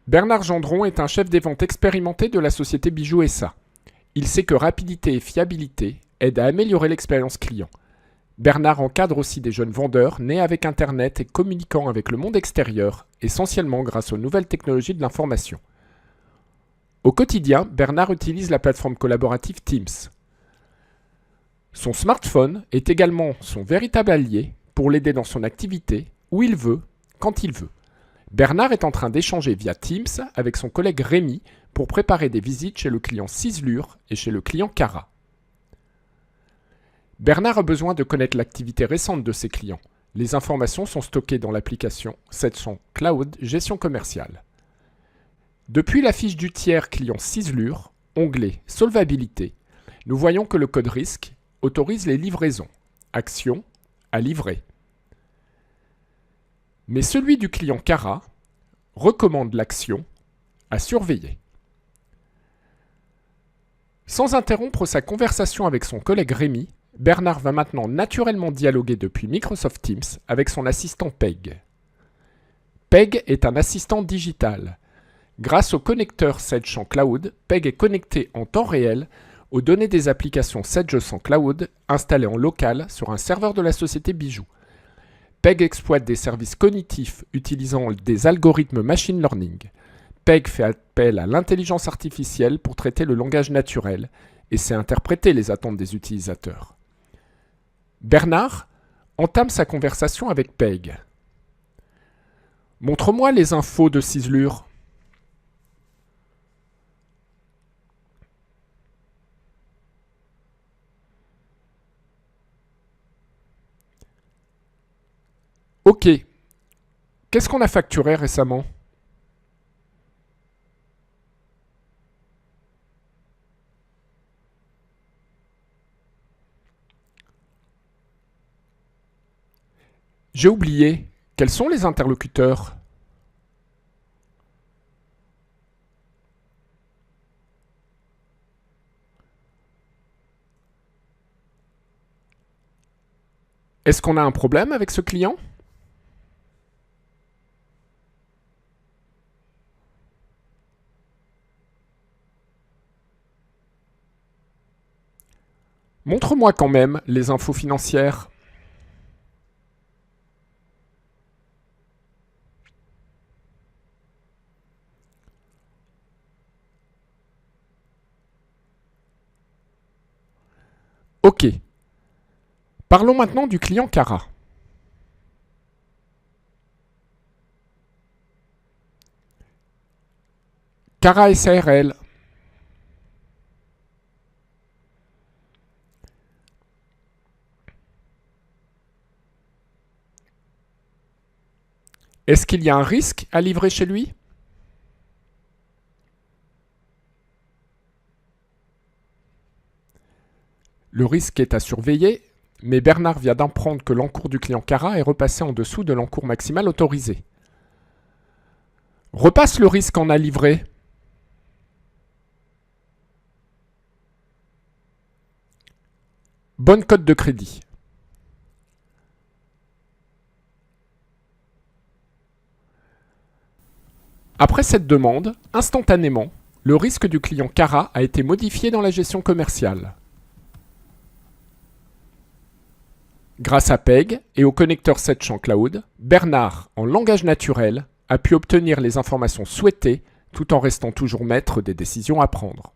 Bernard Gendron est un chef des ventes expérimenté de la société Bijoux SA. Il sait que rapidité et fiabilité aident à améliorer l'expérience client. Bernard encadre aussi des jeunes vendeurs nés avec Internet et communiquant avec le monde extérieur, essentiellement grâce aux nouvelles technologies de l'information. Au quotidien, Bernard utilise la plateforme collaborative Teams. Son smartphone est également son véritable allié pour l'aider dans son activité, où il veut, quand il veut. Bernard est en train d'échanger via Teams avec son collègue Rémi pour préparer des visites chez le client Ciselure et chez le client Cara. Bernard a besoin de connaître l'activité récente de ses clients. Les informations sont stockées dans l'application 700 Cloud Gestion commerciale. Depuis la fiche du tiers client Ciselure, onglet Solvabilité, nous voyons que le code risque autorise les livraisons, action à livrer. Mais celui du client Cara recommande l'action à surveiller. Sans interrompre sa conversation avec son collègue Rémi, Bernard va maintenant naturellement dialoguer depuis Microsoft Teams avec son assistant Peg. Peg est un assistant digital. Grâce au connecteur Sedge Cloud, Peg est connecté en temps réel aux données des applications Sedge Cloud installées en local sur un serveur de la société Bijoux. Peg exploite des services cognitifs utilisant des algorithmes machine learning. Peg fait appel à l'intelligence artificielle pour traiter le langage naturel et sait interpréter les attentes des utilisateurs. Bernard entame sa conversation avec Peg. Montre-moi les infos de Ciselure. Ok. Qu'est-ce qu'on a facturé récemment ? J'ai oublié. Quels sont les interlocuteurs ? Est-ce qu'on a un problème avec ce client ? Montre-moi quand même les infos financières. Ok. Parlons maintenant du client Cara. Cara SARL. Est-ce qu'il y a un risque à livrer chez lui ? Le risque est à surveiller, mais Bernard vient d'apprendre que l'encours du client Cara est repassé en dessous de l'encours maximal autorisé. Repasse le risque en à livrer. Bonne cote de crédit. Après cette demande, instantanément, le risque du client Cara a été modifié dans la gestion commerciale. Grâce à Peg et au connecteur Sedge Cloud, Bernard, en langage naturel, a pu obtenir les informations souhaitées tout en restant toujours maître des décisions à prendre.